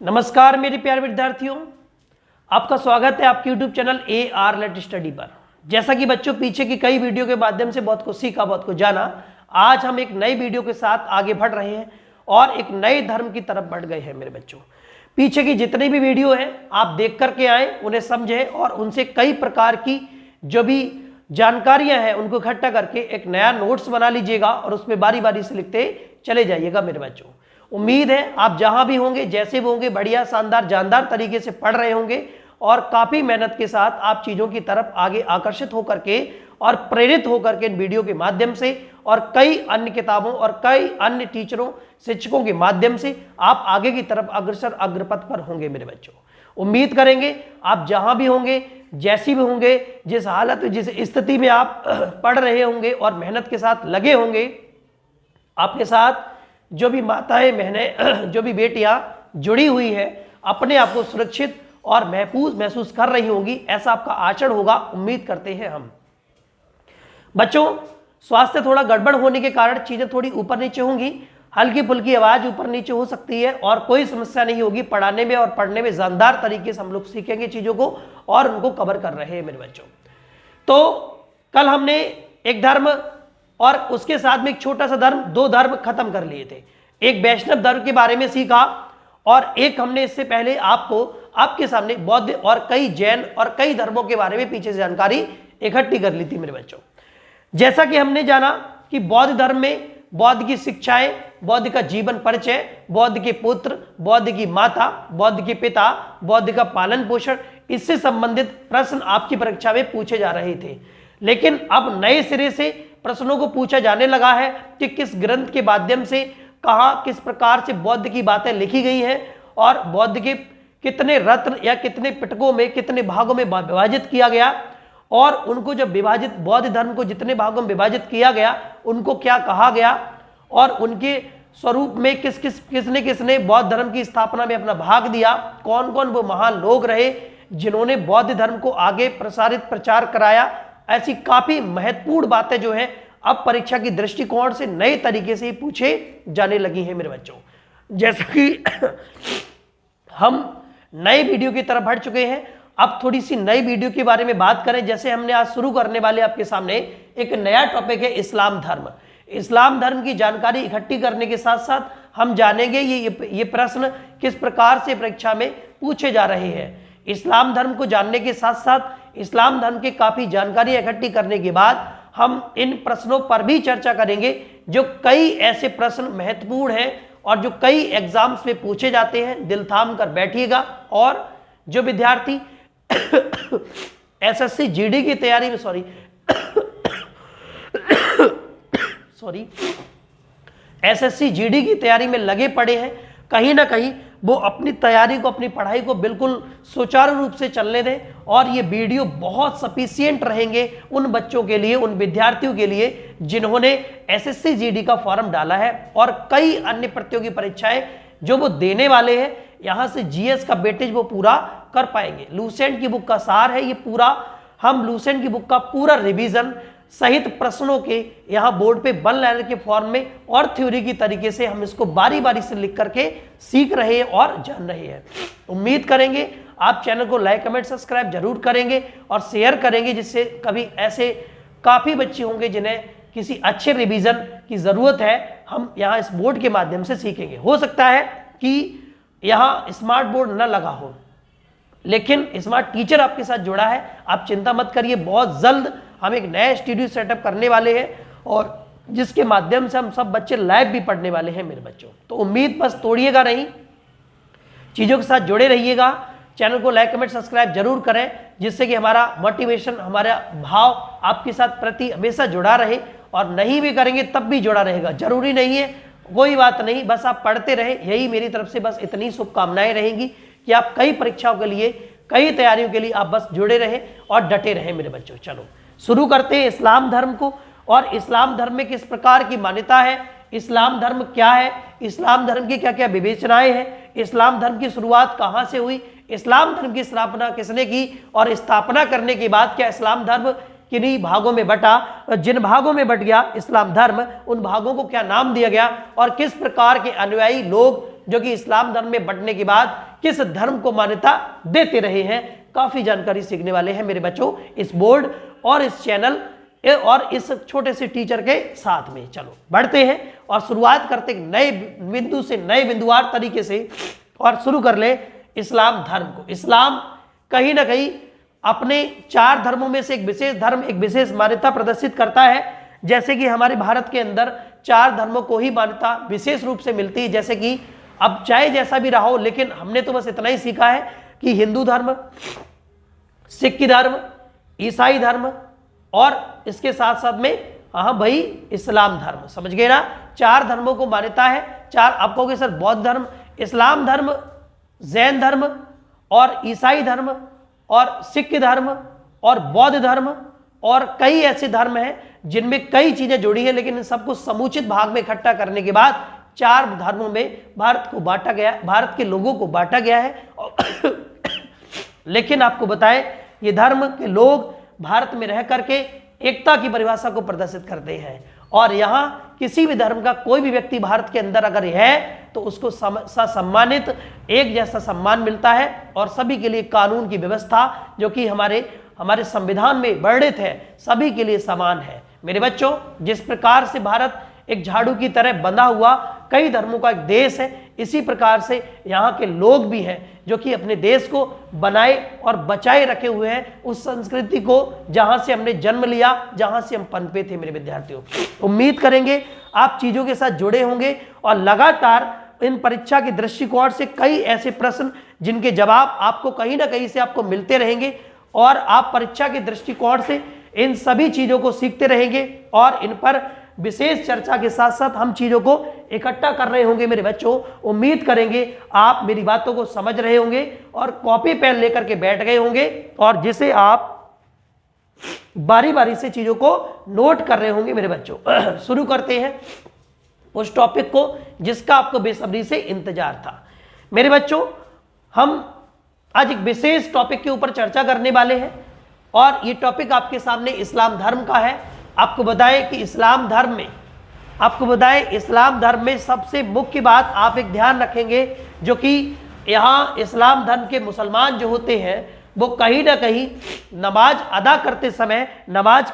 नमस्कार मेरे प्यारे विद्यार्थियों, आपका स्वागत है आपके YouTube channel AR let study पर। जैसा कि बच्चों पीछे की कई वीडियो के माध्यम से बहुत कुछ सीखा, बहुत कुछ जाना, आज हम एक नई वीडियो के साथ आगे बढ़ रहे हैं और एक नए धर्म की तरफ बढ़ गए हैं। मेरे बच्चों, पीछे की जितनी भी वीडियो हैं आप देख करके आए, उन्हें समझें और उनसे कई प्रकार की जो भी जानकारियां हैं उनको इकट्ठा करके एक नया नोट्स बना लीजिएगा और उसमें बारी बारी से लिखते चले जाइएगा। मेरे बच्चों, उम्मीद है आप जहां भी होंगे, जैसे भी होंगे, बढ़िया शानदार जानदार तरीके से पढ़ रहे होंगे और काफी मेहनत के साथ आप चीजों की तरफ आगे आकर्षित होकर के और प्रेरित होकर के इन वीडियो के माध्यम से और कई अन्य किताबों और कई अन्य टीचरों, शिक्षकों के माध्यम से आप आगे की तरफ अग्रसर अग्रपथ पर होंगे। मेरे बच्चों, उम्मीद करेंगे आप जहां भी होंगे, जैसी भी होंगे, जिस हालत, जिस स्थिति में आप पढ़ रहे होंगे और मेहनत के साथ लगे होंगे, आपके साथ जो भी माताएं, बहनें, जो भी बेटियां जुड़ी हुई है, अपने आप को सुरक्षित और महसूस कर रही होंगी, ऐसा आपका आचरण होगा, उम्मीद करते हैं हम। बच्चों, स्वास्थ्य थोड़ा गड़बड़ होने के कारण चीजें थोड़ी ऊपर नीचे होंगी, हल्की फुल्की आवाज ऊपर नीचे हो सकती है और कोई समस्या नहीं होगी। पढ़ाने में और पढ़ने में जानदार तरीके से हम लोग सीखेंगे चीजों को और उनको कवर कर रहे हैं। मेरे बच्चों, तो कल हमने एक धर्म और उसके साथ में एक छोटा सा धर्म, दो धर्म खत्म कर लिए थे। एक वैष्णव धर्म के बारे में सीखा और एक हमने इससे पहले आपके सामने बौद्ध और कई जैन और कई धर्मों के बारे में पीछे से जानकारी इकट्ठी कर ली थी। मेरे बच्चों, जैसा कि हमने जाना कि बौद्ध धर्म में बौद्ध की शिक्षाएं, बौद्ध का जीवन परिचय, बौद्ध के पुत्र, बौद्ध की माता, बौद्ध के पिता, बौद्ध का पालन पोषण, इससे संबंधित प्रश्न आपकी परीक्षा में पूछे जा रहे थे। लेकिन अब नए सिरे से प्रश्नों को पूछा जाने लगा है कि किस ग्रंथ के माध्यम से, कहां, किस प्रकार से बौद्ध की बातें लिखी गई हैं और बौद्ध के कितने रत्न या कितने पिटकों में, कितने भागों में विभाजित किया गया और उनको जब विभाजित, बौद्ध धर्म को जितने भागों में विभाजित किया गया उनको क्या कहा गया और उनके स्वरूप में किसने बौद्ध धर्म की स्थापना में अपना भाग दिया, कौन कौन वो महान लोग रहे जिन्होंने बौद्ध धर्म को आगे प्रचार कराया। ऐसी काफी महत्वपूर्ण बातें जो हैं अब परीक्षा की दृष्टिकोण से नए तरीके से पूछे जाने लगी हैं। मेरे बच्चों, जैसा कि हम नए वीडियो की तरफ बढ़ चुके हैं, अब थोड़ी सी नई वीडियो के बारे में बात करें। जैसे हमने आज शुरू करने वाले आपके सामने एक नया टॉपिक है इस्लाम धर्म। इस्लाम धर्म की जानकारी इकट्ठी करने के साथ साथ हम जानेंगे ये प्रश्न किस प्रकार से परीक्षा में पूछे जा रहे हैं। इस्लाम धर्म को जानने के साथ साथ इस्लाम धर्म की काफी जानकारी इकट्ठी करने के बाद हम इन प्रश्नों पर भी चर्चा करेंगे जो कई ऐसे प्रश्न महत्वपूर्ण हैं और जो कई एग्जाम्स में पूछे जाते हैं। दिल थाम कर बैठिएगा और जो विद्यार्थी एसएससी जीडी की तैयारी में एसएससी जीडी की तैयारी में लगे पड़े हैं, कहीं ना कहीं वो अपनी तैयारी को, अपनी पढ़ाई को बिल्कुल सुचारू रूप से चलने दें और ये वीडियो बहुत सफिशिएंट रहेंगे उन बच्चों के लिए, उन विद्यार्थियों के लिए जिन्होंने एसएससी जीडी का फॉर्म डाला है और कई अन्य प्रतियोगी परीक्षाएं जो वो देने वाले हैं। यहां से जीएस का वेटेज वो पूरा कर पाएंगे। लूसेंट की बुक का सार है ये पूरा, हम लूसेंट की बुक का पूरा रिवीजन सहित प्रश्नों के यहाँ बोर्ड पे 1 लाइनर के फॉर्म में और थ्योरी की तरीके से हम इसको बारी बारी से लिख करके सीख रहे हैं और जान रहे हैं। उम्मीद करेंगे आप चैनल को लाइक, कमेंट, सब्सक्राइब जरूर करेंगे और शेयर करेंगे, जिससे कभी ऐसे काफ़ी बच्चे होंगे जिन्हें किसी अच्छे रिवीजन की ज़रूरत है, हम यहाँ इस बोर्ड के माध्यम से सीखेंगे। हो सकता है कि यहाँ स्मार्ट बोर्ड न लगा हो, लेकिन स्मार्ट टीचर आपके साथ जुड़ा है, आप चिंता मत करिए। बहुत जल्द हम एक नया स्टूडियो सेटअप करने वाले हैं और जिसके माध्यम से हम सब बच्चे लाइव भी पढ़ने वाले हैं। मेरे बच्चों, तो उम्मीद बस तोड़िएगा नहीं, चीज़ों के साथ जुड़े रहिएगा। चैनल को लाइक, कमेंट, सब्सक्राइब जरूर करें, जिससे कि हमारा मोटिवेशन, हमारा भाव आपके साथ प्रति हमेशा जुड़ा रहे और नहीं भी करेंगे तब भी जुड़ा रहेगा। जरूरी नहीं है, कोई बात नहीं, बस आप पढ़ते रहे, यही मेरी तरफ से बस इतनी शुभकामनाएं रहेंगी कि आप कई परीक्षाओं के लिए, कई तैयारियों के लिए आप बस जुड़े रहें और डटे रहें। मेरे बच्चों, चलो शुरू करते हैं इस्लाम धर्म को और इस्लाम धर्म में किस प्रकार की मान्यता है, इस्लाम धर्म क्या है, इस्लाम धर्म की क्या क्या विवेचनाएं हैं, इस्लाम धर्म की शुरुआत कहाँ से हुई, इस्लाम धर्म की स्थापना किसने की और स्थापना करने के बाद क्या इस्लाम धर्म किन्हीं भागों में बटा, जिन भागों में बट गया इस्लाम धर्म, उन भागों को क्या नाम दिया गया और किस प्रकार के अनुयायी लोग जो कि इस्लाम धर्म में बंटने के बाद किस धर्म को मान्यता देते रहे हैं। काफी जानकारी सीखने वाले हैं मेरे बच्चों इस बोर्ड और इस चैनल और इस छोटे से टीचर के साथ में। चलो बढ़ते हैं और शुरुआत करते एक नए बिंदु से, नए बिंदुवार तरीके से, और शुरू कर ले इस्लाम धर्म को। इस्लाम कहीं ना कहीं अपने 4 धर्मों में से एक विशेष धर्म, एक विशेष मान्यता प्रदर्शित करता है। जैसे कि हमारे भारत के अंदर 4 धर्मों को ही मान्यता विशेष रूप से मिलती है। जैसे कि अब चाहे जैसा भी रहा हो, लेकिन हमने तो बस इतना ही सीखा है कि हिंदू धर्म, सिख धर्म, ईसाई धर्म और इसके साथ साथ में हाँ भाई इस्लाम धर्म। समझ गए ना, 4 धर्मों को मान्यता है। 4 आप कहोगे सर बौद्ध धर्म, इस्लाम धर्म, जैन धर्म और ईसाई धर्म और सिख धर्म और बौद्ध धर्म और कई ऐसे धर्म हैं जिनमें कई चीजें जुड़ी हैं, लेकिन इन सबको समुचित भाग में इकट्ठा करने के बाद 4 धर्मों में भारत को बांटा गया, भारत के लोगों को बांटा गया है। लेकिन आपको बताएं ये धर्म के लोग भारत में रह करके एकता की परिभाषा को प्रदर्शित करते हैं, और यहाँ किसी भी धर्म का कोई भी व्यक्ति भारत के अंदर अगर है तो उसको सम्मानित, एक जैसा सम्मान मिलता है, और सभी के लिए कानून की व्यवस्था जो कि हमारे संविधान में वर्णित है, सभी के लिए समान है। मेरे बच्चों, जिस प्रकार से भारत एक झाड़ू की तरह बंधा हुआ कई धर्मों का एक देश है, इसी प्रकार से यहाँ के लोग भी हैं जो कि अपने देश को बनाए और बचाए रखे हुए हैं, उस संस्कृति को जहाँ से हमने जन्म लिया, जहाँ से हम पनपे थे। मेरे विद्यार्थियों, उम्मीद करेंगे आप चीज़ों के साथ जुड़े होंगे और लगातार इन परीक्षा के दृष्टिकोण से कई ऐसे प्रश्न जिनके जवाब आपको कहीं ना कहीं से आपको मिलते रहेंगे, और आप परीक्षा के दृष्टिकोण से इन सभी चीज़ों को सीखते रहेंगे, और इन पर विशेष चर्चा के साथ साथ हम चीज़ों को इकट्ठा कर रहे होंगे। मेरे बच्चों, उम्मीद करेंगे आप मेरी बातों को समझ रहे होंगे और कॉपी पेन लेकर के बैठ गए होंगे, और जिसे आप बारी बारी से चीज़ों को नोट कर रहे होंगे। मेरे बच्चों, शुरू करते हैं उस टॉपिक को जिसका आपको बेसब्री से इंतजार था। मेरे बच्चों, हम आज एक विशेष टॉपिक के ऊपर चर्चा करने वाले हैं, और ये टॉपिक आपके सामने इस्लाम धर्म का है। आपको बताएं कि इस्लाम धर्म में सबसे मुख्य बात आप एक ध्यान रखेंगे, जो कि यहाँ इस्लाम धर्म के मुसलमान जो होते हैं वो कहीं ना कहीं नमाज अदा करते समय, नमाज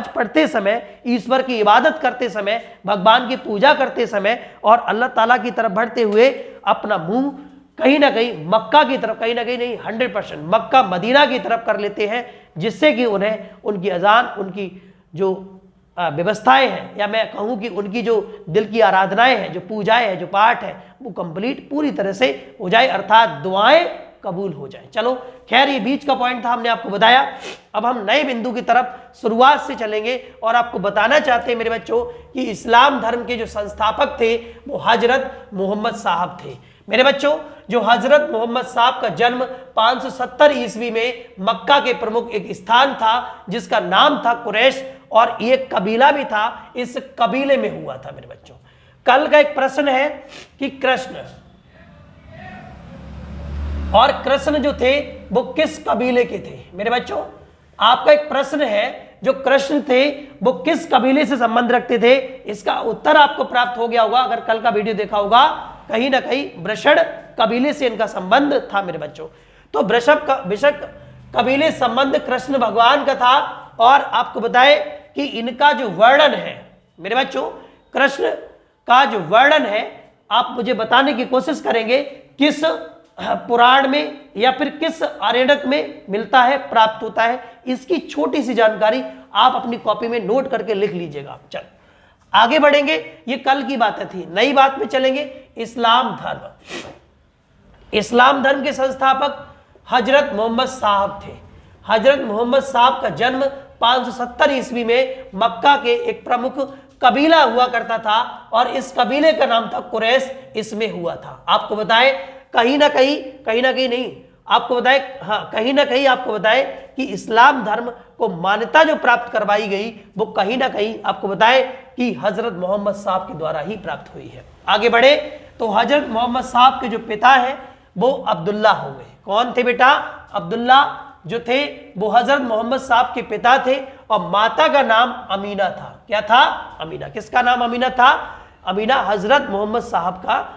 पढ़ते समय, ईश्वर की इबादत करते समय, भगवान की पूजा करते समय और अल्लाह ताला की तरफ बढ़ते हुए अपना मुंह कहीं ना कहीं मक्का की तरफ, कहीं ना कहीं नहीं 100% मक्का मदीना की तरफ कर लेते हैं, जिससे कि उन्हें उनकी अजान, उनकी जो व्यवस्थाएं हैं, या मैं कहूं कि उनकी जो दिल की आराधनाएं हैं, जो पूजाएं हैं, जो पाठ है, वो कंप्लीट पूरी तरह से हो जाए, अर्थात दुआएं कबूल हो जाए। चलो खैर, ये बीच का पॉइंट था, हमने आपको बताया। अब हम नए बिंदु की तरफ शुरुआत से चलेंगे और आपको बताना चाहते हैं मेरे बच्चों कि इस्लाम धर्म के जो संस्थापक थे वो हजरत मोहम्मद साहब थे। मेरे बच्चों, जो हजरत मोहम्मद साहब का जन्म 570 ईस्वी में मक्का के प्रमुख एक स्थान था जिसका नाम था कुरैश, और ये कबीला भी था, इस कबीले में हुआ था। मेरे बच्चों, कल का एक प्रश्न है कि कृष्ण जो थे वो किस कबीले के थे। मेरे बच्चों, आपका एक प्रश्न है, जो कृष्ण थे वो किस कबीले से संबंध रखते थे, इसका उत्तर आपको प्राप्त हो गया होगा अगर कल का वीडियो देखा होगा। कहीं ना कहीं वृषण कबीले से इनका संबंध था। मेरे बच्चों, तो वृषभ कबीले संबंध कृष्ण भगवान का था, और आपको बताए कि इनका जो वर्णन है, मेरे बच्चों, कृष्ण का जो वर्णन है, आप मुझे बताने की कोशिश करेंगे किस पुराण में या फिर किस आर्यडक में मिलता है, प्राप्त होता है। इसकी छोटी सी जानकारी आप अपनी कॉपी में नोट करके लिख लीजिएगा। चल आगे बढ़ेंगे, ये कल की बातें थी, नई बात में चलेंगे। इस्लाम धर्म के संस्थापक हजरत मोहम्मद साहब थे। हजरत मोहम्मद साहब का जन्म 570 ईस्वी में मक्का के एक प्रमुख कबीला हुआ करता था, और इस कबीले का नाम था कुरैश, इसमें हुआ था। आपको बताएं कहीं ना कहीं नहीं, आपको बताएं, हाँ कहीं ना कहीं आपको बताएं कि इस्लाम धर्म को मान्यता जो प्राप्त करवाई गई वो कहीं ना कहीं आपको बताएं कि हजरत मोहम्मद साहब के द्वारा ही प्राप्त हुई है। आगे बढ़े तो हजरत मोहम्मद साहब के जो पिता हैं वो अब्दुल्ला हो गए। कौन थे बेटा? अब्दुल्ला जो थे वो हजरत मोहम्मद साहब के पिता थे, और माता का नाम अमीना था। क्या था? अमीना। किसका नाम अमीना था? अमीना हजरत मोहम्मद साहब का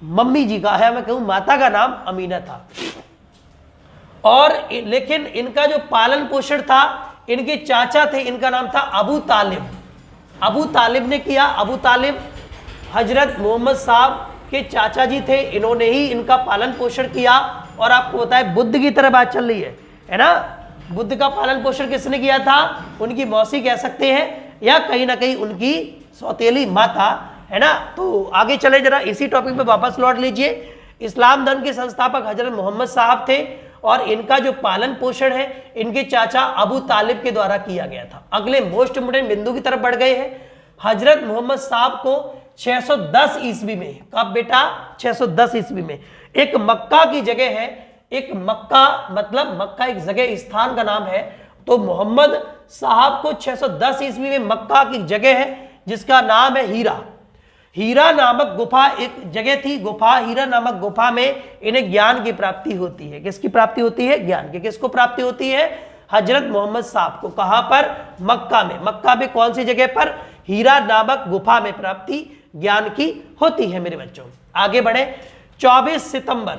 मम्मी जी का है, मैं कहूं माता का नाम अमीना था। और लेकिन इनका जो पालन पोषण था इनके चाचा थे, इनका नाम था अबू तालिब। अबू तालिब ने किया। अबू तालिब हजरत मोहम्मद साहब के चाचा जी थे, इन्होंने ही इनका पालन पोषण किया। और आपको बताए बुद्ध की तरह बात चल रही है ना। बुद्ध का पालन पोषण किसने किया था? उनकी मौसी कह सकते हैं, या कहीं ना कहीं उनकी सौतेली माता, है ना। तो आगे चले जरा, इसी टॉपिक पे वापस लौट लीजिए। इस्लाम धर्म के संस्थापक हजरत मोहम्मद साहब थे और इनका जो पालन पोषण है इनके चाचा अबू तालिब के द्वारा किया गया था। अगले मोस्ट इंपोर्टेंट बिंदु की तरफ बढ़ गए हैं। हजरत मोहम्मद साहब को 610 ईस्वी में, कब बेटा? 610 ईस्वी में एक मक्का की जगह है, एक मक्का मतलब मक्का एक जगह स्थान का नाम है। तो मोहम्मद साहब को 610 ईस्वी में मक्का की जगह है जिसका नाम है हीरा। हीरा नामक गुफा एक जगह थी, गुफा हीरा नामक गुफा में इन्हें ज्ञान की प्राप्ति होती है। किसकी प्राप्ति होती है? ज्ञान की। किसको प्राप्ति होती है? हजरत मोहम्मद साहब को। कहां पर? मक्का में। मक्का में कौन सी जगह पर? हीरा नामक गुफा में प्राप्ति ज्ञान की होती है मेरे बच्चों। आगे बढ़े। 24 सितंबर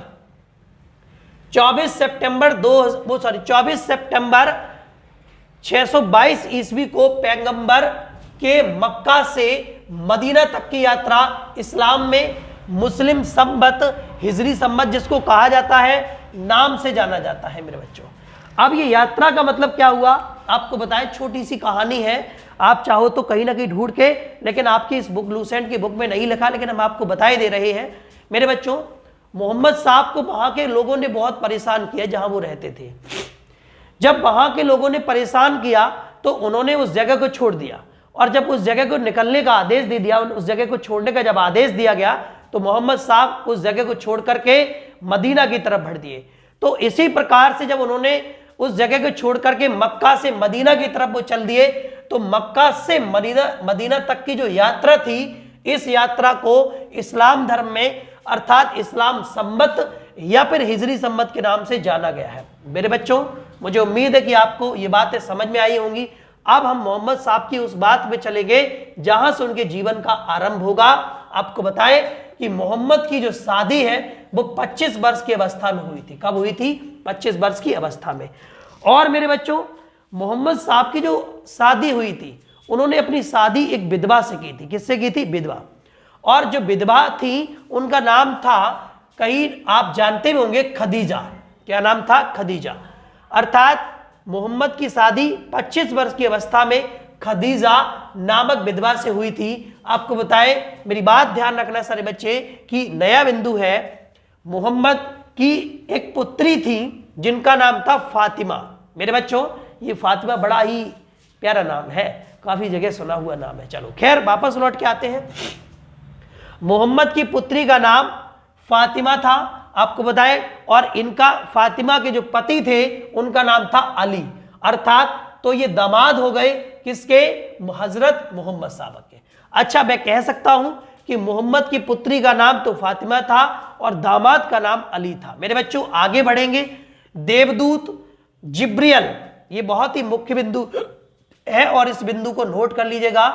622 ईस्वी को पैगंबर के मक्का से मदीना तक की यात्रा इस्लाम में मुस्लिम संवत हिजरी संवत जिसको कहा जाता है नाम से जाना जाता है मेरे बच्चों। अब ये यात्रा का मतलब क्या हुआ आपको बताएं, छोटी सी कहानी है, आप चाहो तो कहीं ना कहीं ढूंढ के, लेकिन आपकी इस बुक लूसेंट की बुक में नहीं लिखा, लेकिन हम आपको बताए दे रहे हैं मेरे बच्चों। मोहम्मद साहब को वहां के लोगों ने बहुत परेशान किया जहां वो रहते थे। जब वहां के लोगों ने परेशान किया तो उन्होंने उस जगह को छोड़ दिया, और जब उस जगह को निकलने का आदेश दे दिया, उस जगह को छोड़ने का जब आदेश दिया गया तो मोहम्मद साहब उस जगह को छोड़ करके मदीना की तरफ बढ़ दिए। तो इसी प्रकार से जब उन्होंने उस जगह को छोड़ करके मक्का से मदीना की तरफ वो चल दिए, तो मक्का से मदीना तक की जो यात्रा थी, इस यात्रा को इस्लाम धर्म में अर्थात इस्लाम संवत या फिर हिजरी संवत के नाम से जाना गया है। मेरे बच्चों, मुझे उम्मीद है कि आपको ये बातें समझ में आई होंगी। अब हम मोहम्मद साहब की उस बात में चलेंगे जहां से उनके जीवन का आरंभ होगा। आपको बताएं कि मोहम्मद की जो शादी है वो 25 वर्ष की अवस्था में हुई थी। कब हुई थी? 25 वर्ष की अवस्था में। और मेरे बच्चों, मोहम्मद साहब की जो शादी हुई थी, उन्होंने अपनी शादी एक विधवा से की थी। किससे की थी? विधवा। और जो विधवा थी उनका नाम था, कहीं आप जानते होंगे, खदीजा। क्या नाम था? खदीजा। अर्थात मोहम्मद की शादी 25 वर्ष की अवस्था में खदीजा नामक विधवा से हुई थी। आपको बताएं, मेरी बात ध्यान रखना सारे बच्चे कि नया बिंदु है, मोहम्मद की एक पुत्री थी जिनका नाम था फातिमा। मेरे बच्चों, ये फातिमा बड़ा ही प्यारा नाम है, काफी जगह सुना हुआ नाम है। चलो खैर, वापस लौट के आते हैं। मोहम्मद की पुत्री का नाम फातिमा था, आपको बताएं, और इनका फातिमा के जो पति थे उनका नाम था अली। अर्थात तो ये दामाद हो गए किसके? हजरत मोहम्मद साहब के। अच्छा, मैं कह सकता हूं कि मोहम्मद की पुत्री का नाम तो फातिमा था और दामाद का नाम अली था। मेरे बच्चों, आगे बढ़ेंगे। देवदूत जिब्रियल, ये बहुत ही मुख्य बिंदु है और इस बिंदु को नोट कर लीजिएगा।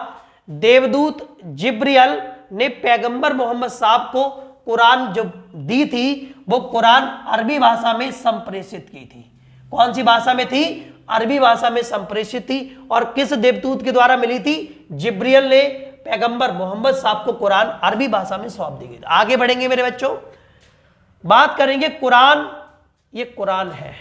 देवदूत जिब्रियल ने पैगंबर मोहम्मद साहब को कुरान जो दी थी, वो कुरान अरबी भाषा में संप्रेषित की थी। कौन सी भाषा में थी? अरबी भाषा में संप्रेषित थी। और किस देवदूत के द्वारा मिली थी? जिब्रियल ने पैगंबर मोहम्मद साहब को कुरान अरबी भाषा में सौंप दी गई। आगे बढ़ेंगे मेरे बच्चों, बात करेंगे कुरान। ये कुरान है,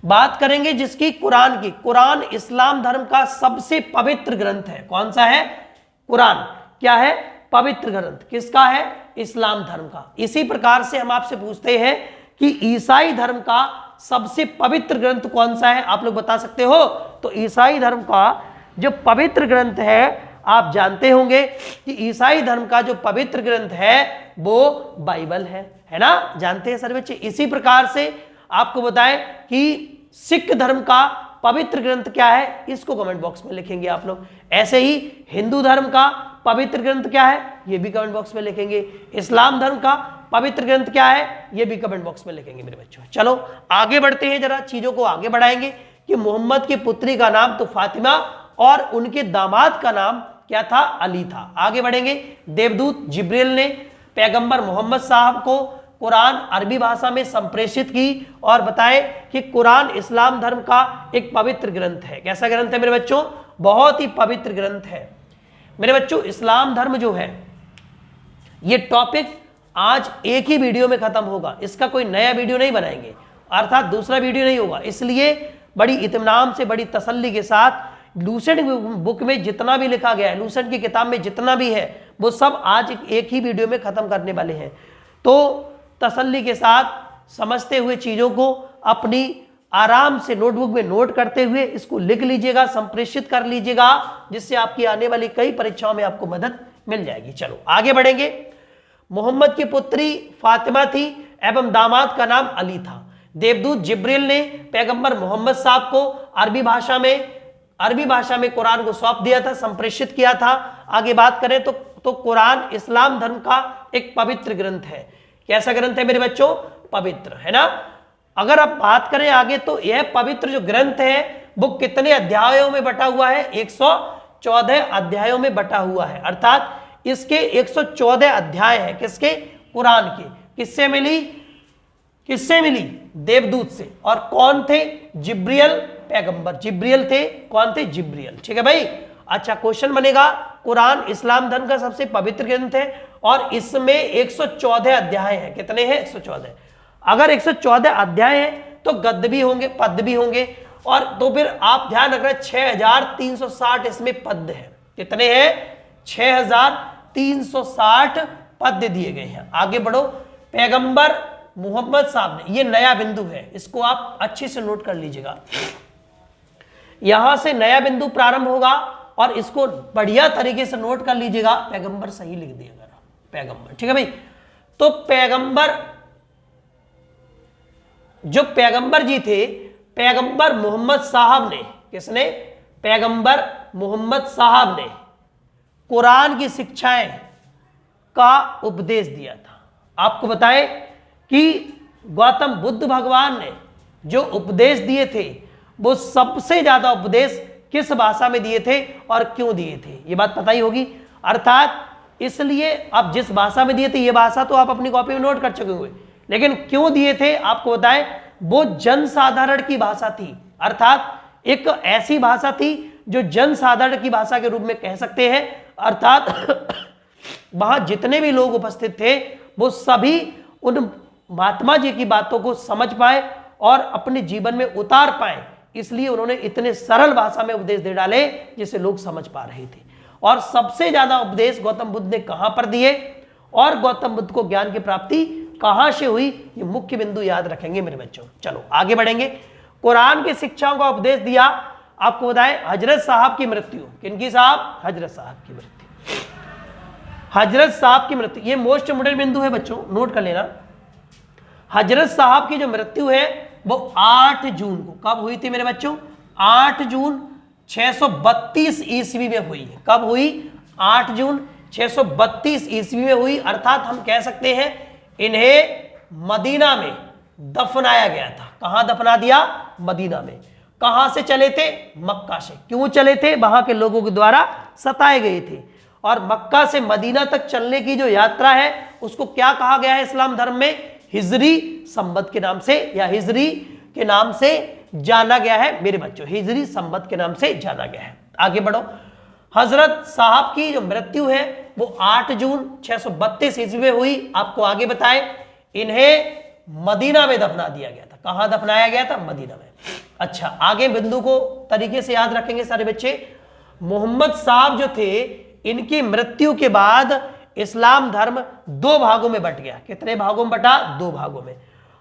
बात करेंगे जिसकी कुरान की। कुरान इस्लाम धर्म का सबसे पवित्र ग्रंथ है। कौन सा है? कुरान। क्या है? पवित्र ग्रंथ। किसका है? इस्लाम धर्म का। इसी प्रकार से हम आपसे पूछते हैं कि ईसाई धर्म का सबसे पवित्र ग्रंथ कौन सा है? आप लोग बता सकते हो? तो ईसाई धर्म का जो पवित्र ग्रंथ है, आप जानते होंगे कि ईसाई धर्म का जो पवित्र ग्रंथ है वो बाइबल है ना? जानते हैं सर बच्चे। इसी प्रकार से आपको बताएं कि सिख धर्म का पवित्र ग्रंथ क्या है, इसको कमेंट बॉक्स में लिखेंगे आप लोग। ऐसे ही हिंदू धर्म का पवित्र ग्रंथ क्या है, ये भी कमेंट बॉक्स में लिखेंगे। इस्लाम धर्म का पवित्र ग्रंथ क्या है, ये भी कमेंट बॉक्स में लिखेंगे मेरे बच्चों। चलो आगे बढ़ते हैं, जरा चीजों को आगे बढ़ाएंगे कि मोहम्मद की पुत्री का नाम तो फातिमा और उनके दामाद का नाम क्या था? अली था। आगे बढ़ेंगे। देवदूत जिब्रील ने पैगंबर मोहम्मद साहब को कुरान अरबी भाषा में संप्रेषित की और बताए कि कुरान इस्लाम धर्म का एक पवित्र ग्रंथ है। कैसा ग्रंथ है मेरे बच्चों? बहुत ही पवित्र ग्रंथ है मेरे बच्चों। इस्लाम धर्म जो है, ये टॉपिक आज एक ही वीडियो में खत्म होगा, इसका कोई नया वीडियो नहीं बनाएंगे, अर्थात दूसरा वीडियो नहीं होगा। इसलिए बड़ी इत्मीनान से, बड़ी तसल्ली के साथ लूसेंट बुक में जितना भी लिखा गया है, लूसेंट की किताब में जितना भी है, वो सब आज एक ही वीडियो में खत्म करने वाले हैं। तो तसल्ली के साथ समझते हुए चीज़ों को अपनी आराम से नोटबुक में नोट करते हुए इसको लिख लीजिएगा, संप्रेषित कर लीजिएगा, जिससे आपकी आने वाली कई परीक्षाओं में आपको मदद मिल जाएगी। चलो आगे बढ़ेंगे। मोहम्मद की पुत्री फातिमा थी एवं दामाद का नाम अली था। देवदूत जिब्रील ने पैगंबर मोहम्मद साहब को अरबी भाषा में कुरान को सौंप दिया था, संप्रेषित किया था। आगे बात करें तो कुरान इस्लाम धर्म का एक पवित्र ग्रंथ है। कैसा ग्रंथ है मेरे बच्चों? पवित्र, है ना। अगर आप बात करें आगे तो यह पवित्र जो ग्रंथ है वो कितने अध्यायों में बटा हुआ है? 114 अध्यायों में बटा हुआ है, अर्थात इसके 114 अध्याय हैं। किसके? कुरान के। किससे मिली? देवदूत से। और कौन थे? जिब्रील पैगंबर। जिब्रील थे। कौन थे? जिब्रील। ठीक है भाई। अच्छा, क्वेश्चन बनेगा, कुरान इस्लाम धर्म का सबसे पवित्र ग्रंथ है और इसमें 114 अध्याय हैं। कितने हैं? 114। अगर 114 अध्याय हैं तो गद्य भी होंगे, पद्य भी होंगे, और तो फिर आप ध्यान रख रहे हैं 6360 इसमें पद्य है। कितने हैं? 6360 पद्य दिए गए हैं। आगे बढ़ो। पैगंबर मोहम्मद साहब ने, ये नया बिंदु है, इसको आप अच्छे से नोट कर लीजिएगा। यहां से नया बिंदु प्रारंभ होगा और इसको बढ़िया तरीके से नोट कर लीजिएगा। पैगंबर सही लिख दिएगा, पैगंबर। ठीक है भाई। तो जो पैगंबर जी थे, पैगंबर मोहम्मद साहब ने, किसने? पैगंबर मोहम्मद साहब ने कुरान की शिक्षाएं का उपदेश दिया था। आपको बताएं कि गौतम बुद्ध भगवान ने जो उपदेश दिए थे वो सबसे ज्यादा उपदेश किस भाषा में दिए थे और क्यों दिए थे? ये बात पता ही होगी। अर्थात इसलिए अब जिस भाषा में दिए थे, ये भाषा तो आप अपनी कॉपी में नोट कर चुके होंगे, लेकिन क्यों दिए थे आपको बताएं। वो जनसाधारण की भाषा थी, अर्थात एक ऐसी भाषा थी जो जनसाधारण की भाषा के रूप में कह सकते हैं। अर्थात वहां जितने भी लोग उपस्थित थे वो सभी उन महात्मा जी की बातों को समझ पाए और अपने जीवन में उतार पाए, इसलिए उन्होंने इतने सरल भाषा में उपदेश दे डाले जिसे लोग समझ पा रहे थे। और सबसे ज्यादा उपदेश गौतम बुद्ध ने कहां पर दिए और गौतम बुद्ध को ज्ञान की प्राप्ति कहां से हुई, ये मुख्य बिंदु याद रखेंगे मेरे बच्चों। चलो आगे बढ़ेंगे। कुरान की शिक्षाओं का उपदेश दिया। आपको बताएं हजरत साहब की मृत्यु। किनकी साहब? हजरत साहब की मृत्यु। हजरत साहब की मृत्यु ये मोस्ट इम्पोर्टेंट बिंदु है बच्चों, नोट कर लेना। हजरत साहब की जो मृत्यु है वो 8 जून को, कब हुई थी मेरे बच्चों? 8 जून 632 ईस्वी में हुई। कब हुई? 8 जून 632 ईस्वी में हुई। अर्थात हम कह सकते हैं इन्हें मदीना में दफनाया गया था। कहां दफना दिया? मदीना में। कहां से चले थे? मक्का से। क्यों चले थे? वहां के लोगों के द्वारा सताए गए थे। और मक्का से मदीना तक चलने की जो यात्रा है उसको क्या कहा गया है इस्लाम धर्म में? हिजरी संवत के नाम से, या हिजरी के नाम से जाना गया है मेरे बच्चों। हिजरी संवत के नाम से जाना गया है। आगे बढ़ो। हजरत साहब की जो मृत्यु है वो 8 जून 632 ईस्वी में हुई। आपको आगे बताएं इन्हें मदीना में दफना दिया गया था। कहां दफनाया गया था? मदीना में। अच्छा, आगे बिंदु को तरीके से याद रखेंगे सारे बच्चे। मोहम्मद साहब जो थे, इनकी मृत्यु के बाद इस्लाम धर्म 2 भागों में बट गया। कितने भागों में बटा? 2 भागों में।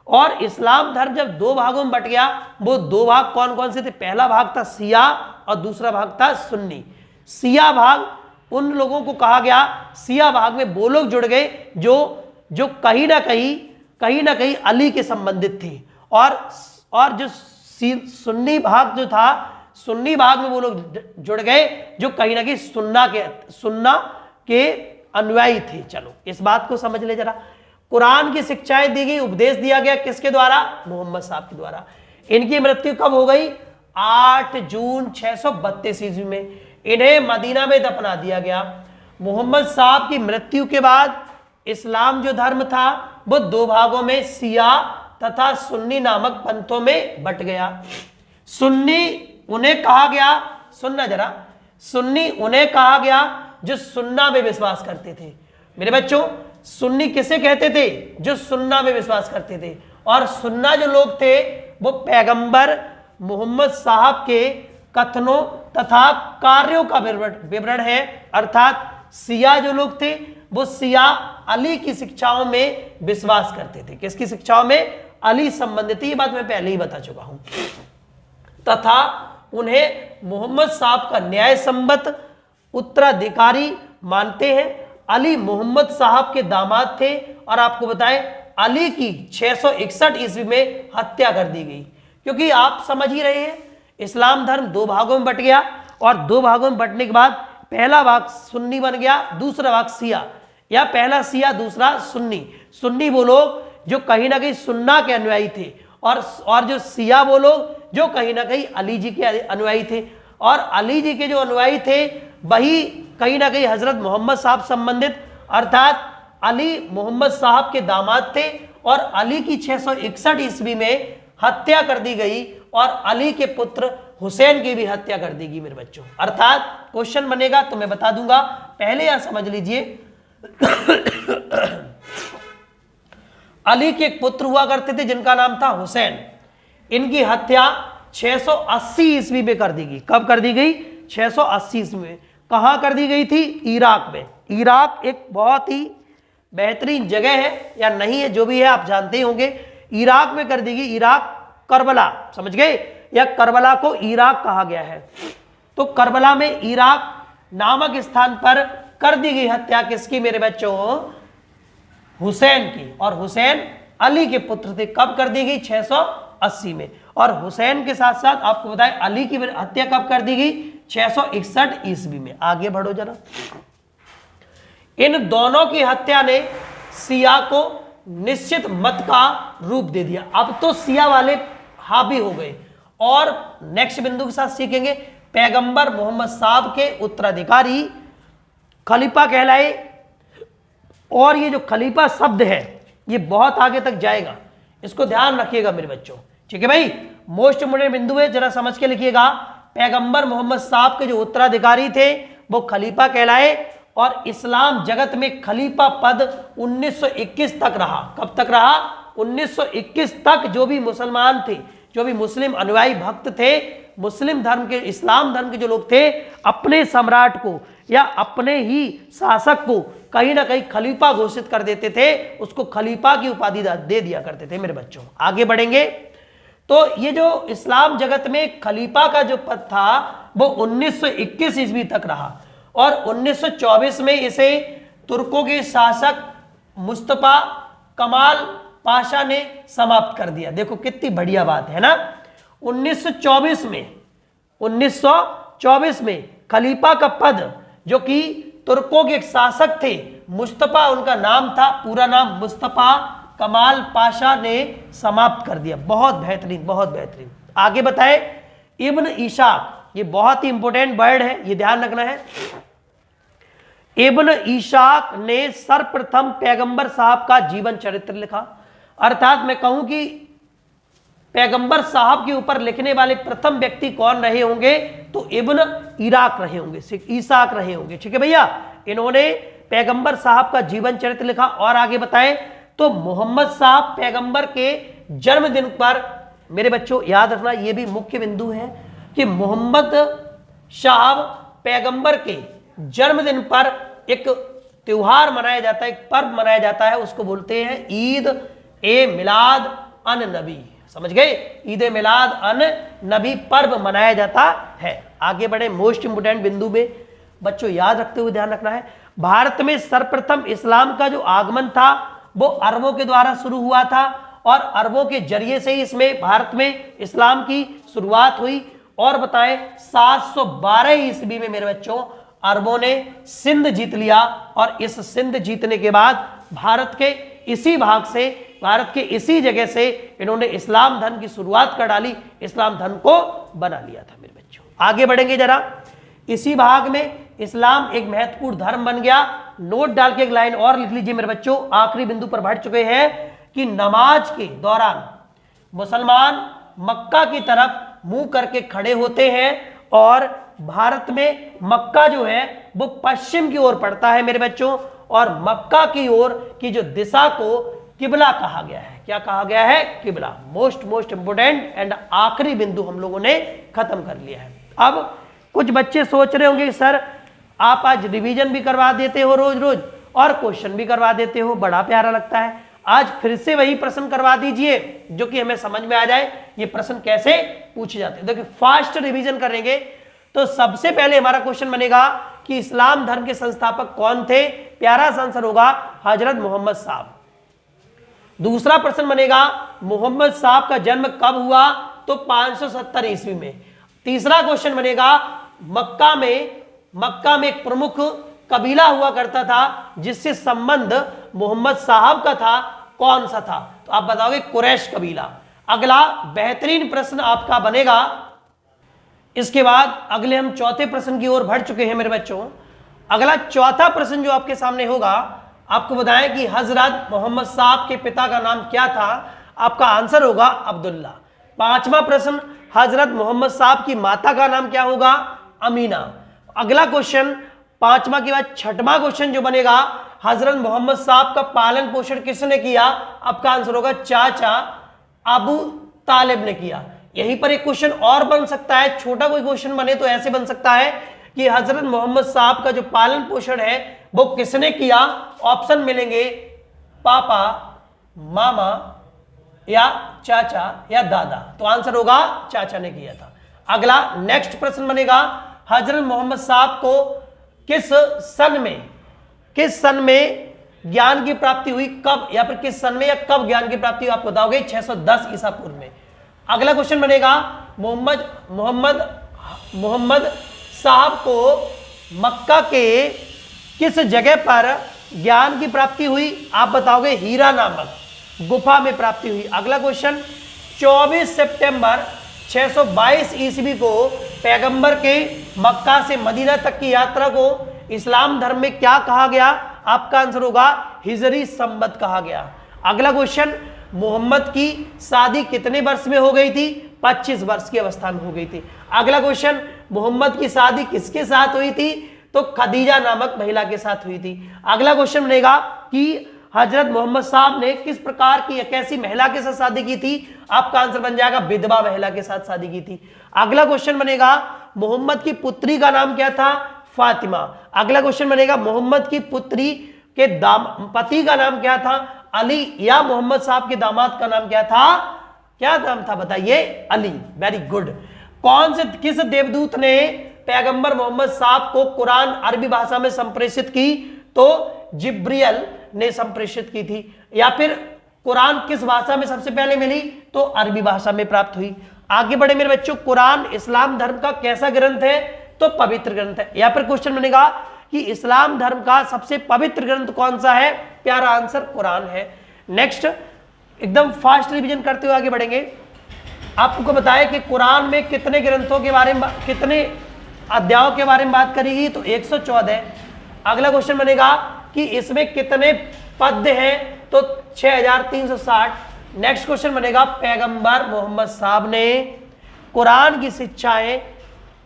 और इस्लाम धर्म जब 2 भागों में बट गया, वो 2 भाग कौन कौन से थे? पहला भाग था शिया और दूसरा भाग था सुन्नी। शिया भाग उन लोगों को कहा गया, शिया भाग में वो लोग जुड़ गए जो कहीं ना कहीं अली के संबंधित थे। और जो सुन्नी भाग जो था, सुन्नी भाग में वो लोग जुड़ गए जो कहीं ना कहीं सुन्ना के अनुयायी थे। चलो इस बात को समझ ले जरा। कुरान की शिक्षाएं दी गई, उपदेश दिया गया किसके द्वारा? मोहम्मद साहब के द्वारा। इनकी मृत्यु कब हो गई? 8 जून 632 ईस्वी में। इन्हें मदीना में दफना दिया गया। मोहम्मद साहब की मृत्यु के बाद इस्लाम जो धर्म था वो दो भागों में शिया तथा सुन्नी नामक पंथों में बट गया। सुन्नी उन्हें कहा गया, सुनना जरा, सुन्नी उन्हें कहा गया जो सुन्ना में विश्वास करते थे। मेरे बच्चों, सुन्नी किसे कहते थे? जो सुन्ना में विश्वास करते थे। और सुन्ना जो लोग थे वो पैगंबर मोहम्मद साहब के कथनों तथा कार्यों का विवरण है। अर्थात शिया जो लोग थे वो शिया अली की शिक्षाओं में विश्वास करते थे। किसकी शिक्षाओं में? अली संबंधित। ये बात मैं पहले ही बता चुका हूं। तथा उन्हें मोहम्मद साहब का न्याय संबद्ध उत्तराधिकारी मानते हैं। अली मोहम्मद साहब के दामाद थे और आपको बताएं अली की 661 ईस्वी में हत्या कर दी गई। क्योंकि आप समझ ही रहे हैं इस्लाम धर्म दो भागों में बट गया और दो भागों में बटने के बाद पहला भाग सुन्नी बन गया, दूसरा भाग शिया, या पहला शिया दूसरा सुन्नी। सुन्नी वो लोग जो कहीं ना कहीं सुन्ना के अनुयायी थे और जो शिया वो लोग जो कहीं ना कहीं अली जी के अनुयायी थे। और अली जी के जो अनुयायी थे वही कहीं ना कहीं हजरत मोहम्मद साहब संबंधित, अर्थात अली मोहम्मद साहब के दामाद थे और अली की 661 ईस्वी में हत्या कर दी गई और अली के पुत्र हुसैन की भी हत्या कर दी गई। मेरे बच्चों, अर्थात क्वेश्चन बनेगा तो मैं बता दूंगा, पहले यह समझ लीजिए अली के एक पुत्र हुआ करते थे जिनका नाम था हुसैन। इनकी हत्या 680 ईस्वी में कर दी गई। कब कर दी गई? 680 ईस्वी में। कहां कर दी गई थी? इराक में। इराक एक बहुत ही बेहतरीन जगह है या नहीं है, जो भी है आप जानते ही होंगे। इराक में कर दी गई। इराक, करबला, समझ गए? या करबला को इराक कहा गया है। तो करबला में इराक नामक स्थान पर कर दी गई हत्या किसकी मेरे बच्चों? हुसैन की। और हुसैन अली के पुत्र थे। कब कर दी गई? 680 में। और हुसैन के साथ साथ आपको बताएं अली की हत्या कब कर दी गई? 661 ईस्वी में। आगे बढ़ो जरा। इन दोनों की हत्या ने शिया को निश्चित मत का रूप दे दिया। अब तो शिया वाले हावी हो गए। और नेक्स्ट बिंदु के साथ सीखेंगे पैगंबर मोहम्मद साहब के उत्तराधिकारी खलीफा कहलाए। और ये जो खलीफा शब्द है ये बहुत आगे तक जाएगा, इसको ध्यान रखिएगा मेरे बच्चों, ठीक है भाई। मोस्ट इंपोर्टेंट बिंदु है, जरा समझ के लिखिएगा। पैगंबर मोहम्मद साहब के जो उत्तराधिकारी थे वो खलीफा कहलाए और इस्लाम जगत में खलीफा पद 1921 तक रहा। कब तक रहा? 1921 तक। जो भी मुसलमान थे, जो भी मुस्लिम अनुयायी भक्त थे, मुस्लिम धर्म के, इस्लाम धर्म के जो लोग थे, अपने सम्राट को या अपने ही शासक को कहीं ना कहीं खलीफा घोषित कर देते थे, उसको खलीफा की उपाधि दे दिया करते थे। मेरे बच्चों आगे बढ़ेंगे। तो ये जो इस्लाम जगत में खलीफा का जो पद था वो 1921 ईस्वी तक रहा और 1924 में इसे तुर्कों के शासक मुस्तफा कमाल पाशा ने समाप्त कर दिया। देखो कितनी बढ़िया बात है ना। 1924 में खलीफा का पद जो कि तुर्कों के एक शासक थे, मुस्तफा उनका नाम था, पूरा नाम मुस्तफा कमाल पाशा ने समाप्त कर दिया। बहुत बेहतरीन, बहुत बेहतरीन। आगे बताए इब्न इशाक, ये बहुत ही इंपॉर्टेंट वर्ड है, ये ध्यान रखना है। इब्न इशाक ने सर्वप्रथम पैगंबर साहब का जीवन चरित्र लिखा। अर्थात मैं कहूं कि पैगंबर साहब के ऊपर लिखने वाले प्रथम व्यक्ति कौन रहे होंगे? तो इब्न इराक रहे होंगे, ईसाक रहे होंगे, ठीक है भैया। इन्होंने पैगंबर साहब का जीवन चरित्र लिखा। और आगे बताएं तो मोहम्मद साहब पैगंबर के जन्मदिन पर, मेरे बच्चों याद रखना ये भी मुख्य बिंदु है कि मोहम्मद साहब पैगंबर के जन्मदिन पर एक त्योहार मनाया जाता है, एक पर्व मनाया जाता है, उसको बोलते हैं ईद ए मिलाद अन नबी। समझ गए? ईद ए मिलाद अन नबी पर्व मनाया जाता है। आगे बढ़े मोस्ट इंपोर्टेंट बिंदु में, बच्चों याद रखते हुए ध्यान रखना है। भारत में सर्वप्रथम इस्लाम का जो आगमन था वो अरबों के द्वारा शुरू हुआ था और अरबों के जरिए से ही इसमें भारत में इस्लाम की शुरुआत हुई। और बताएं 712 ईस्वी में मेरे बच्चों अरबों ने सिंध जीत लिया और इस सिंध जीतने के बाद भारत के इसी भाग से, भारत के इसी जगह से इन्होंने इस्लाम धर्म की शुरुआत कर डाली, इस्लाम धर्म को बना लिया था मेरे बच्चों। आगे बढ़ेंगे जरा। इसी भाग में इस्लाम एक महत्वपूर्ण धर्म बन गया। नोट डाल के एक लाइन और लिख लीजिए मेरे बच्चों, आखिरी बिंदु पर बढ़ चुके हैं कि नमाज के दौरान मुसलमान मक्का की तरफ मुंह करके खड़े होते हैं और भारत में मक्का जो है वो पश्चिम की ओर पड़ता है मेरे बच्चों, और मक्का की ओर की जो दिशा को किबला कहा गया है। क्या कहा गया है? किबला। मोस्ट इंपोर्टेंट एंड आखिरी बिंदु हम लोगों ने खत्म कर लिया है। अब कुछ बच्चे सोच रहे होंगे सर आप आज रिवीजन भी करवा देते हो रोज रोज और क्वेश्चन भी करवा देते हो, बड़ा प्यारा लगता है, आज फिर से वही प्रश्न करवा दीजिए जो कि हमें समझ में आ जाए ये प्रश्न कैसे पूछे जाते हैं। देखिए फास्ट रिवीजन करेंगे तो सबसे पहले हमारा क्वेश्चन बनेगा कि इस्लाम धर्म के संस्थापक कौन थे? प्यारा सा आंसर होगा हजरत मोहम्मद साहब। दूसरा प्रश्न बनेगा मोहम्मद साहब का जन्म कब हुआ? तो 570 ईस्वी में। तीसरा क्वेश्चन बनेगा मक्का में एक प्रमुख कबीला हुआ करता था जिससे संबंध मोहम्मद साहब का था, कौन सा था? तो आप बताओगे कुरैश कबीला। अगला बेहतरीन प्रश्न आपका बनेगा, इसके बाद अगले हम चौथे प्रश्न की ओर बढ़ चुके हैं मेरे बच्चों। अगला चौथा प्रश्न जो आपके सामने होगा, आपको बताएं कि हजरत मोहम्मद साहब के पिता का नाम क्या था? आपका आंसर होगा अब्दुल्ला। पांचवा प्रश्न, हजरत मोहम्मद साहब की माता का नाम क्या होगा? अमीना। अगला क्वेश्चन, पांचवा के बाद छठवां क्वेश्चन जो बनेगा, हजरत मोहम्मद साहब का पालन पोषण किसने किया? आपका आंसर होगा चाचा अबू तालिब ने किया। यहीं पर एक क्वेश्चन और बन सकता है, छोटा कोई क्वेश्चन बने तो ऐसे बन सकता है कि हजरत मोहम्मद साहब का जो पालन पोषण है वो किसने किया? ऑप्शन मिलेंगे पापा, मामा या चाचा या दादा। तो आंसर होगा चाचा ने किया था। अगला नेक्स्ट प्रश्न बनेगा, हजरत मोहम्मद साहब को किस सन में ज्ञान की प्राप्ति हुई? कब या फिर किस सन में या कब ज्ञान की प्राप्ति हुई? आप बताओगे 610 ईसा पूर्व में। अगला क्वेश्चन बनेगा मोहम्मद साहब को मक्का के किस जगह पर ज्ञान की प्राप्ति हुई? आप बताओगे हीरा नामक गुफा में प्राप्ति हुई। अगला क्वेश्चन, 24 सितंबर 622 ईस्वी को पैगंबर के मक्का से मदीना तक की यात्रा को इस्लाम धर्म में क्या कहा गया? आपका आंसर होगा हिजरी संवत कहा गया। अगला क्वेश्चन, मोहम्मद की शादी कितने वर्ष में हो गई थी? 25 वर्ष की अवस्था में हो गई थी। अगला क्वेश्चन, मोहम्मद की शादी किसके साथ हुई थी? तो खदीजा नामक महिला के साथ हुई थी। अगला क्वेश्चन बनेगा कि हजरत मोहम्मद साहब ने किस प्रकार की एक ऐसी महिला के साथ शादी की थी? आपका आंसर बन जाएगा विधवा महिला के साथ शादी की थी। अगला क्वेश्चन बनेगा मोहम्मद की पुत्री का नाम क्या था? फातिमा। अगला क्वेश्चन बनेगा मोहम्मद की पुत्री के पति का नाम क्या था? अली। या मोहम्मद साहब के दामाद का नाम क्या था? क्या नाम था बताइए? अली। Very good. किस देवदूत ने पैगंबर मोहम्मद साहब को कुरान अरबी भाषा में संप्रेषित की? तो जिब्रियल ने संप्रेषित की थी। या फिर कुरान किस भाषा में सबसे पहले मिली? तो अरबी भाषा में प्राप्त हुई। आगे बढ़े मेरे बच्चों, कुरान इस्लाम धर्म का कैसा ग्रंथ है? तो पवित्र ग्रंथ है। या फिर क्वेश्चन बनेगा कि इस्लाम धर्म का सबसे पवित्र ग्रंथ कौन सा है? प्यारा आंसर कुरान है। नेक्स्ट, एकदम फास्ट रिवीजन करते हुए आगे बढ़ेंगे। आपको बताया कि कुरान में कितने ग्रंथों के बारे में, कितने अध्यायों के बारे में बात करेगी? तो 114। अगला क्वेश्चन बनेगा कि इसमें कितने पद्य हैं? तो 6360। नेक्स्ट क्वेश्चन बनेगा पैगंबर मोहम्मद साहब ने कुरान की शिक्षाएं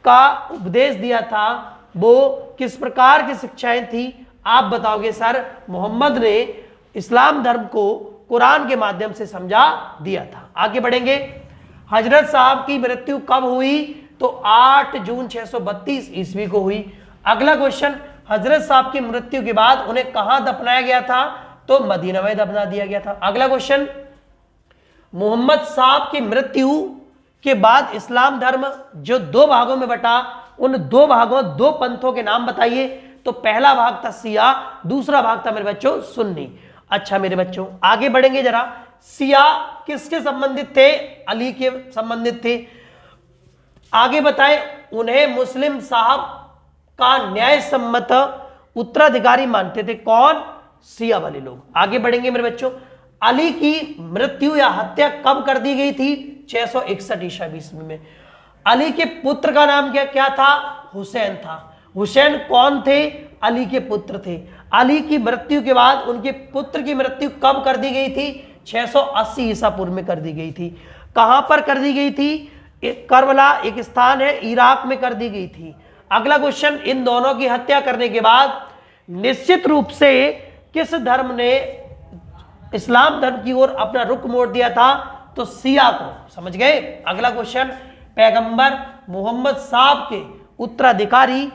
का उपदेश दिया था, वो किस प्रकार की शिक्षाएं थी? आप बताओगे सर मोहम्मद ने इस्लाम धर्म को कुरान के माध्यम से समझा दिया था। आगे बढ़ेंगे, हजरत साहब की मृत्यु कब हुई? तो 8 जून 632 ईस्वी को हुई। अगला क्वेश्चन, हजरत साहब की मृत्यु के बाद उन्हें कहां दफनाया गया था? तो मदीना में दफना दिया गया था। अगला क्वेश्चन, मोहम्मद साहब की मृत्यु के बाद इस्लाम धर्म जो 2 भागों में बटा, उन 2 भागों 2 पंथों के नाम बताइए। तो पहला भाग था सिया, दूसरा भाग था मेरे बच्चों सुन्नी। अच्छा मेरे बच्चों आगे बढ़ेंगे जरा। सिया किसके संबंधित थे? अली के संबंधित थे। आगे बताएं, उन्हें मुस्लिम साहब का न्याय सम्मत उत्तराधिकारी मानते थे। कौन? सिया वाले लोग। आगे बढ़ेंगे मेरे बच्चों, अली की मृत्यु या हत्या कब कर दी गई थी? 661 ईसा ईस्वी में। अली के पुत्र का नाम क्या था? हुसैन था। हुसैन कौन थे? अली के पुत्र थे। अली की मृत्यु के बाद उनके पुत्र की मृत्यु कब कर दी गई थी? 680 ईसा पूर्व में कर दी गई थी। कहां पर कर दी गई थी? करबला एक स्थान है, इराक में कर दी गई थी। अगला क्वेश्चन, इन दोनों की हत्या करने के बाद निश्चित रूप से किस धर्म ने इस्लाम धर्म की ओर अपना रुख मोड़ दिया था? तो शिया को। समझ गए? अगला क्वेश्चन, पैगंबर मोहम्मद साहब के उत्तराधिकारी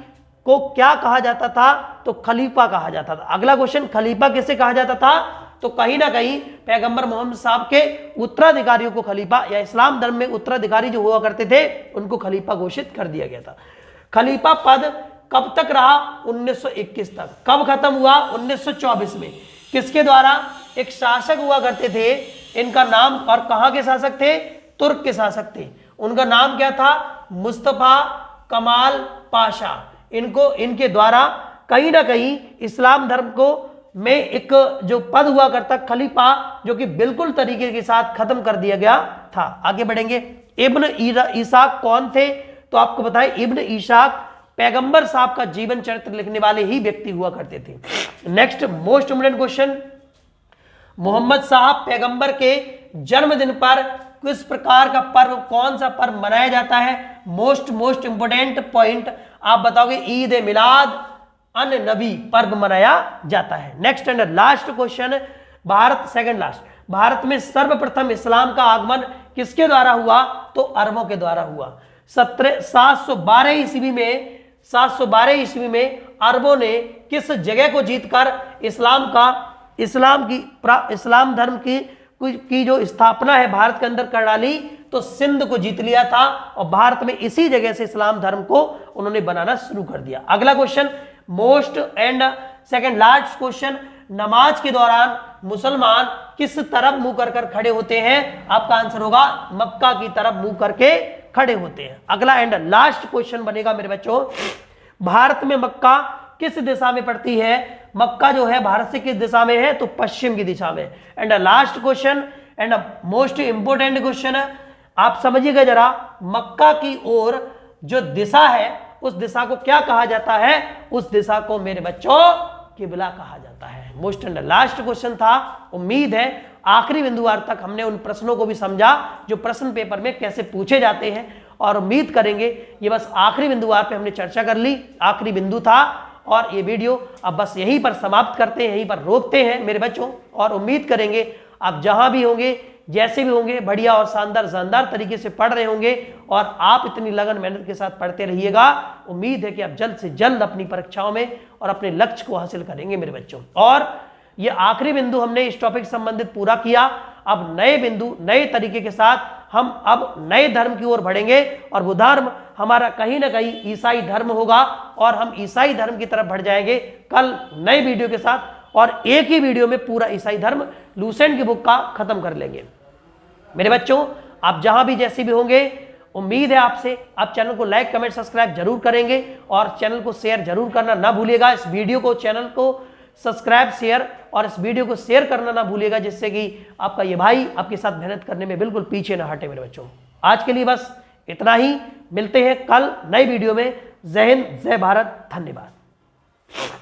को क्या कहा जाता था? तो खलीफा कहा जाता था। अगला क्वेश्चन, खलीफा किसे कहा जाता था? तो कहीं ना कहीं पैगंबर मोहम्मद साहब के उत्तराधिकारियों को खलीफा, या इस्लाम धर्म में उत्तराधिकारी जो हुआ करते थे उनको खलीफा घोषित कर दिया गया था। खलीफा पद कब तक रहा? 1921 तक। कब खत्म हुआ? 1924 में। किसके द्वारा? एक शासक हुआ करते थे, इनका नाम, और कहां के शासक थे? तुर्क के शासक थे। उनका नाम क्या था? मुस्तफा कमाल पाशा। इनके द्वारा कहीं ना कहीं इस्लाम धर्म को में एक जो पद हुआ करता खलीफा, जो कि बिल्कुल तरीके के साथ खत्म कर दिया गया था। आगे बढ़ेंगे। इब्न ईसाक कौन थे? तो आपको बताएं, इब्न ईसाक पैगंबर साहब का जीवन चरित्र लिखने वाले ही व्यक्ति हुआ करते थे। Next most important question, Muhammad साहब पैगंबर के जन्मदिन पर किस प्रकार का पर्व, कौन सा पर्व मनाया जाता है? मोस्ट इंपोर्टेंट पॉइंट आप बताओगे, ईद ए मिलाद अन नबी पर्व मनाया जाता है। Next and last question, Bharat, second last, Bharat में सर्वप्रथम इस्लाम का आगमन किसके द्वारा हुआ? तो अरबों के द्वारा हुआ। 712 ईस्वी में अरबों ने किस जगह को जीतकर इस्लाम धर्म की जो स्थापना है भारत के अंदर कर डाली? तो सिंध को जीत लिया था, और भारत में इसी जगह से इस्लाम धर्म को उन्होंने बनाना शुरू कर दिया। अगला question, most and second last question, नमाज के दौरान मुसलमान किस तरफ मुंह कर खड़े होते हैं? आपका आंसर होगा मक्का की तरफ मुंह करके खड़े होते हैं। अगला एंड लास्ट क्वेश्चन बनेगा मेरे बच्चों, भारत में मक्का किस दिशा में पड़ती है? मक्का जो है भारत से किस दिशा में है? तो पश्चिम की दिशा में। And last question and most important question, आप समझिएगा जरा, मक्का की ओर जो दिशा है उस दिशा को क्या कहा जाता है? उस दिशा को मेरे बच्चों किबला कहा जाता है। मोस्ट एंड लास्ट क्वेश्चन था। उम्मीद है आखिरी बिंदुवार तक हमने उन प्रश्नों को भी समझा जो प्रश्न पेपर में कैसे पूछे जाते हैं, और उम्मीद करेंगे ये बस आखिरी बिंदुवार पे हमने चर्चा कर ली, आखिरी बिंदु था, और ये वीडियो अब बस यहीं पर समाप्त करते हैं, यहीं पर रोकते हैं मेरे बच्चों। और उम्मीद करेंगे आप जहां भी होंगे, जैसे भी होंगे, बढ़िया और शानदार तरीके से पढ़ रहे होंगे, और आप इतनी लगन मेहनत के साथ पढ़ते रहिएगा। उम्मीद है कि आप जल्द से जल्द अपनी परीक्षाओं में और अपने लक्ष्य को हासिल करेंगे मेरे बच्चों। और ये आखिरी बिंदु हमने इस टॉपिक से संबंधित पूरा किया। अब नए बिंदु, नए तरीके के साथ हम अब नए धर्म की ओर बढ़ेंगे, और वो धर्म हमारा कहीं ना कहीं ईसाई धर्म होगा, और हम ईसाई धर्म की तरफ बढ़ जाएंगे कल नए वीडियो के साथ, और एक ही वीडियो में पूरा ईसाई धर्म लूसेंट की बुक का खत्म कर लेंगे। मेरे बच्चों, आप जहां भी जैसे भी होंगे, उम्मीद है आपसे आप चैनल को लाइक कमेंट सब्सक्राइब जरूर करेंगे, और चैनल को शेयर जरूर करना ना भूलिएगा। इस वीडियो को, चैनल को सब्सक्राइब, शेयर, और इस वीडियो को शेयर करना ना भूलिएगा, जिससे कि आपका ये भाई आपके साथ मेहनत करने में बिल्कुल पीछे ना हटे मेरे बच्चों। आज के लिए बस इतना ही, मिलते हैं कल नई वीडियो में। जय हिंद, जय भारत, धन्यवाद।